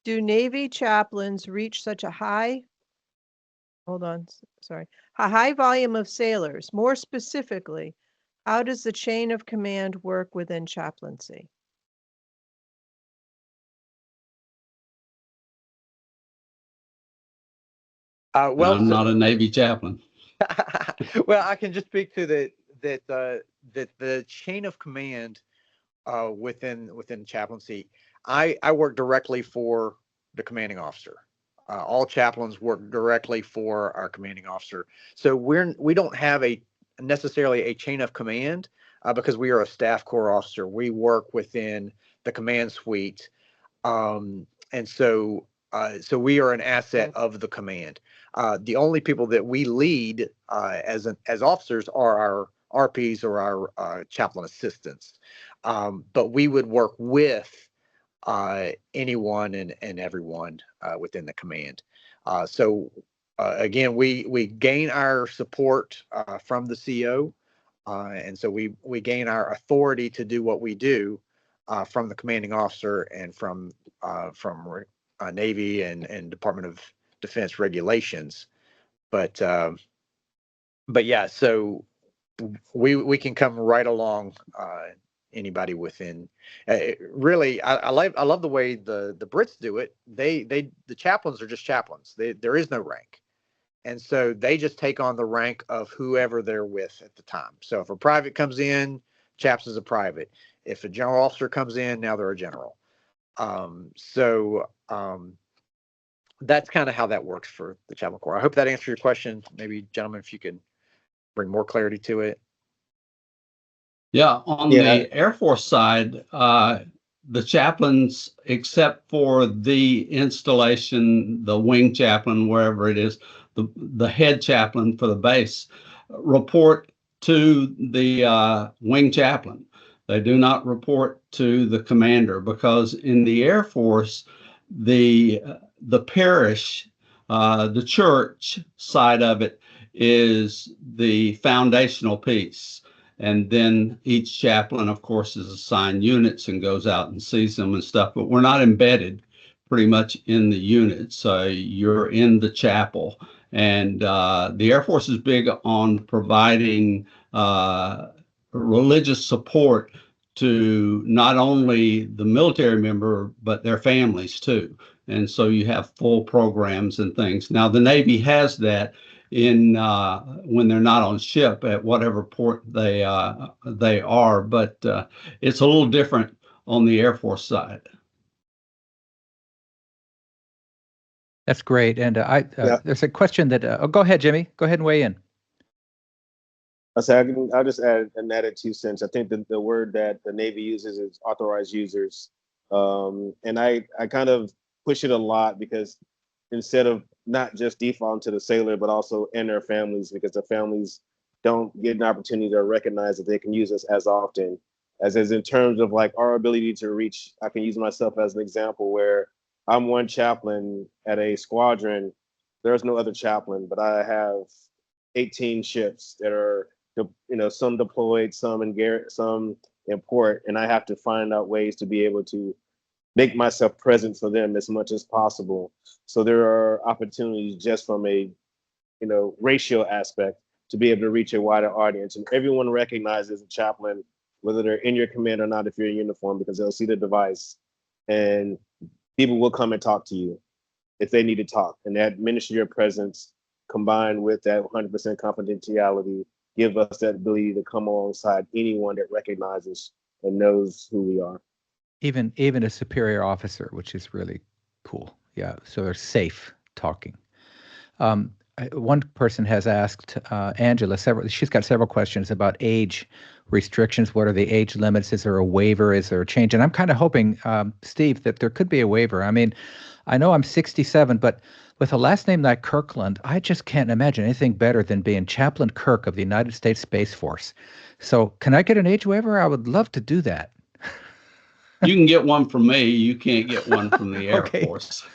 do Navy chaplains reach such a high, a high volume of sailors? More specifically, how does the chain of command work within chaplaincy?
Well,
I'm not a Navy chaplain.
well, I can just speak to that the chain of command within chaplaincy. I work directly for the commanding officer. All chaplains work directly for our commanding officer. So we don't have necessarily a chain of command because we are a staff corps officer. We work within the command suite, and so we are an asset of the command. The only people that we lead as officers are our RPs or our chaplain assistants, but we would work with anyone and everyone within the command. So again, we gain our support from the CO, and so we gain our authority to do what we do from the commanding officer and from Navy and Department of Defense regulations. But yeah, so we can come right along anybody within. Really, I love the way the Brits do it. The chaplains are just chaplains. There is no rank, and so they just take on the rank of whoever they're with at the time. So if a private comes in, chaps is a private. If a general officer comes in, now they're a general. That's kind of how that works for the chaplain corps. I hope that answered your question. Maybe, gentlemen, if you could bring more clarity to it.
Yeah, on the Air Force side, the chaplains, except for the installation, the wing chaplain, wherever it is, the head chaplain for the base, report to the wing chaplain. They do not report to the commander because in the Air Force, the parish, the church side of it is the foundational piece. And then each chaplain, of course, is assigned units and goes out and sees them and stuff. But we're not embedded pretty much in the units. You're in the chapel. And the Air Force is big on providing religious support to not only the military member, but their families too. And so you have full programs and things. Now, the Navy has that in when they're not on ship at whatever port they are, but it's a little different on the Air Force side.
That's great. And there's a question that, go ahead, Jimmy. Go ahead and weigh in.
I'll just add an added 2 cents. I think the word that the Navy uses is authorized users. And I kind of push it a lot because instead of not just defaulting to the sailor, but also in their families, because the families don't get an opportunity to recognize that they can use us as often as in terms of like our ability to reach. I can use myself as an example where I'm one chaplain at a squadron. There's no other chaplain, but I have 18 ships that are, some deployed, some in port, and I have to find out ways to be able to make myself present for them as much as possible. So there are opportunities just from a, ratio aspect to be able to reach a wider audience. And everyone recognizes a chaplain, whether they're in your command or not, if you're in uniform, because they'll see the device and people will come and talk to you if they need to talk. And that ministry of presence combined with that 100% confidentiality give us that ability to come alongside anyone that recognizes and knows who we are.
Even a superior officer, which is really cool. Yeah, so they're safe talking. One person has asked Angela she's got several questions about age restrictions. What are the age limits? Is there a waiver? Is there a change? And I'm kind of hoping, Steve, that there could be a waiver. I mean, I know I'm 67, but with a last name like Kirkland, I just can't imagine anything better than being Chaplain Kirk of the United States Space Force. So can I get an age waiver? I would love to do that.
You can get one from me. You can't get one from the Air
Okay.
Force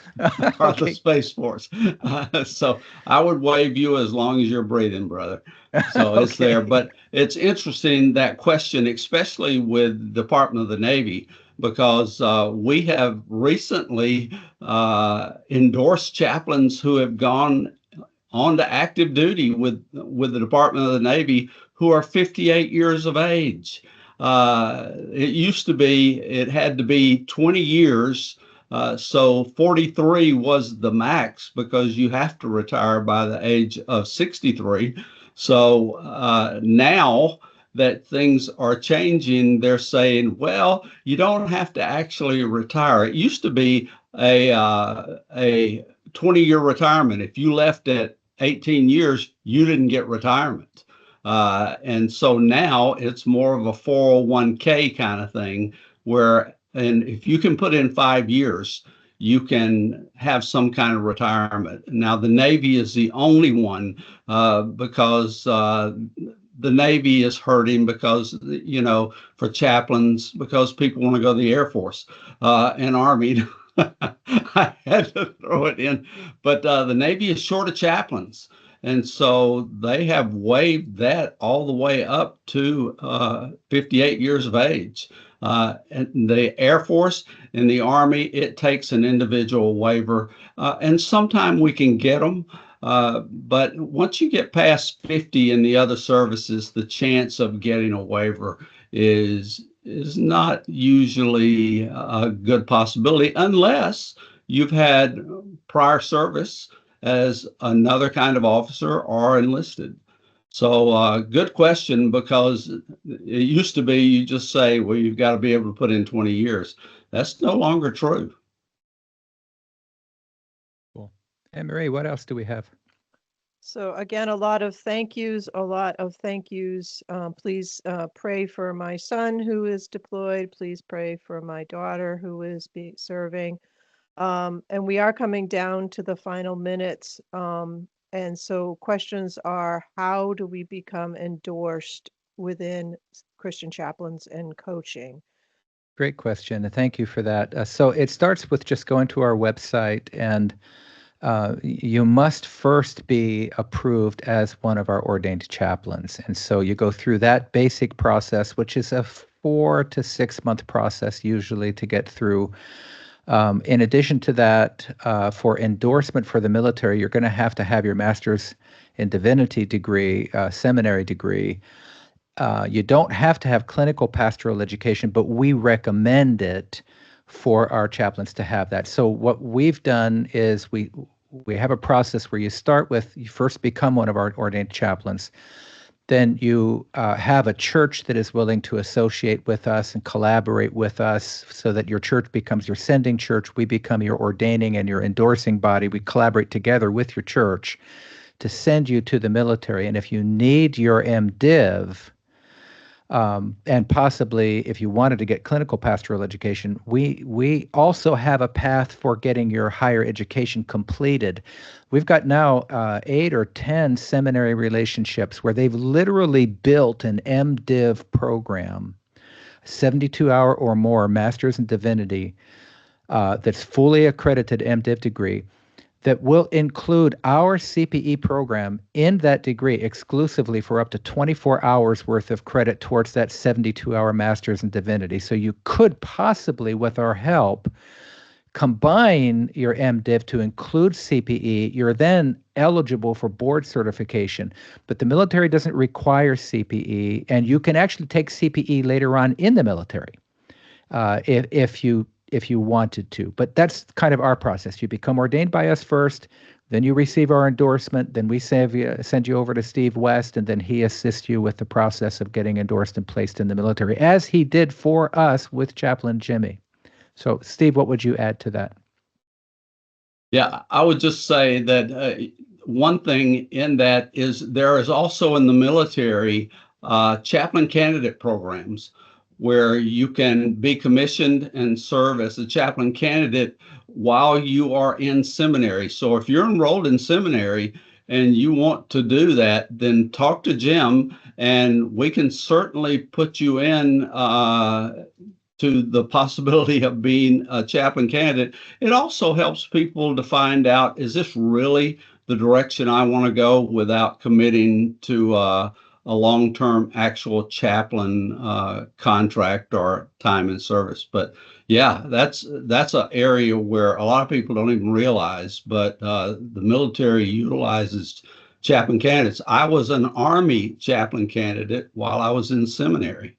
or the Space Force. So I would waive you as long as you're breathing, brother. So it's there. But it's interesting, that question, especially with Department of the Navy, because we have recently endorsed chaplains who have gone on to active duty with the Department of the Navy who are 58 years of age. It used to be, it had to be 20 years. So 43 was the max because you have to retire by the age of 63. So now that things are changing, they're saying, well, you don't have to actually retire. It used to be a 20-year retirement. If you left at 18 years, you didn't get retirement. And so now it's more of a 401k kind of thing where, and if you can put in 5 years, you can have some kind of retirement. Now, the Navy is the only one because the Navy is hurting because, you know, for chaplains, because people want to go to the Air Force and Army. I had to throw it in, but the Navy is short of chaplains. And so they have waived that all the way up to 58 years of age. And the Air Force and the Army, it takes an individual waiver. And sometimes we can get them. But once you get past 50 in the other services, the chance of getting a waiver is not usually a good possibility unless you've had prior service as another kind of officer or enlisted. So good question, because it used to be you just say, well, you've got to be able to put in 20 years. That's no longer true.
Cool. And Marie, what else do we have?
So again, a lot of thank yous. Please pray for my son who is deployed. Please pray for my daughter who is serving. And we are coming down to the final minutes. And so questions are, how do we become endorsed within Christian chaplains and coaching?
Great question. Thank you for that. So it starts with just going to our website, and you must first be approved as one of our ordained chaplains. And so you go through that basic process, which is a 4 to 6 month process usually to get through. In addition to that, for endorsement for the military, you're going to have your master's in divinity degree, seminary degree. You don't have to have clinical pastoral education, but we recommend it for our chaplains to have that. So what we've done is we have a process where you first become one of our ordained chaplains. Then you have a church that is willing to associate with us and collaborate with us so that your church becomes your sending church. We become your ordaining and your endorsing body. We collaborate together with your church to send you to the military. And if you need your MDiv, and possibly if you wanted to get clinical pastoral education, we also have a path for getting your higher education completed. We've got now 8 or 10 seminary relationships where they've literally built an MDiv program, 72-hour or more master's in divinity, that's fully accredited MDiv degree, that will include our CPE program in that degree exclusively for up to 24 hours worth of credit towards that 72-hour master's in divinity. So you could possibly, with our help, combine your MDiv to include CPE. You're then eligible for board certification, but the military doesn't require CPE, and you can actually take CPE later on in the military. if you wanted to. But that's kind of our process. You become ordained by us first, then you receive our endorsement, then we send you over to Steve West, and then he assists you with the process of getting endorsed and placed in the military, as he did for us with Chaplain Jimi. So, Steve, what would you add to that?
Yeah, I would just say that one thing in that is there is also in the military chaplain candidate programs where you can be commissioned and serve as a chaplain candidate while you are in seminary. So if you're enrolled in seminary and you want to do that, then talk to Jim and we can certainly put you in to the possibility of being a chaplain candidate. It also helps people to find out, is this really the direction I want to go without committing to a long-term actual chaplain contract or time in service. But yeah, that's an area where a lot of people don't even realize, but the military utilizes chaplain candidates. I was an Army chaplain candidate while I was in seminary.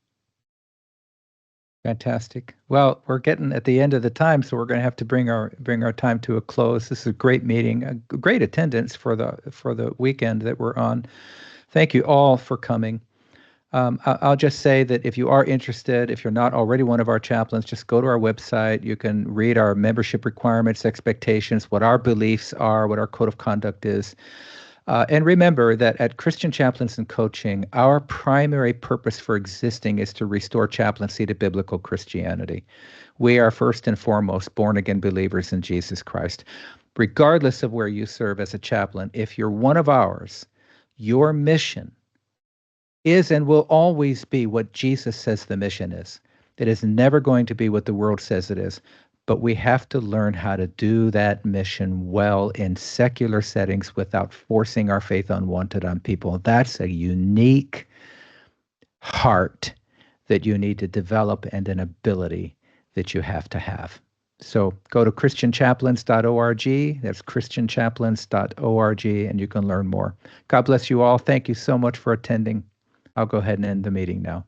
Fantastic. Well, we're getting at the end of the time, so we're going to have to bring our time to a close. This is a great meeting, a great attendance for the weekend that we're on. Thank you all for coming. I'll just say that if you are interested, if you're not already one of our chaplains, just go to our website. You can read our membership requirements, expectations, what our beliefs are, what our code of conduct is. And remember that at Christian Chaplains and Coaching, our primary purpose for existing is to restore chaplaincy to biblical Christianity. We are first and foremost born-again believers in Jesus Christ. Regardless of where you serve as a chaplain, if you're one of ours, your mission is and will always be what Jesus says the mission is. It is never going to be what the world says it is. But we have to learn how to do that mission well in secular settings without forcing our faith unwanted on people. That's a unique heart that you need to develop and an ability that you have to have. So go to christianchaplains.org. That's christianchaplains.org, and you can learn more. God bless you all. Thank you so much for attending. I'll go ahead and end the meeting now.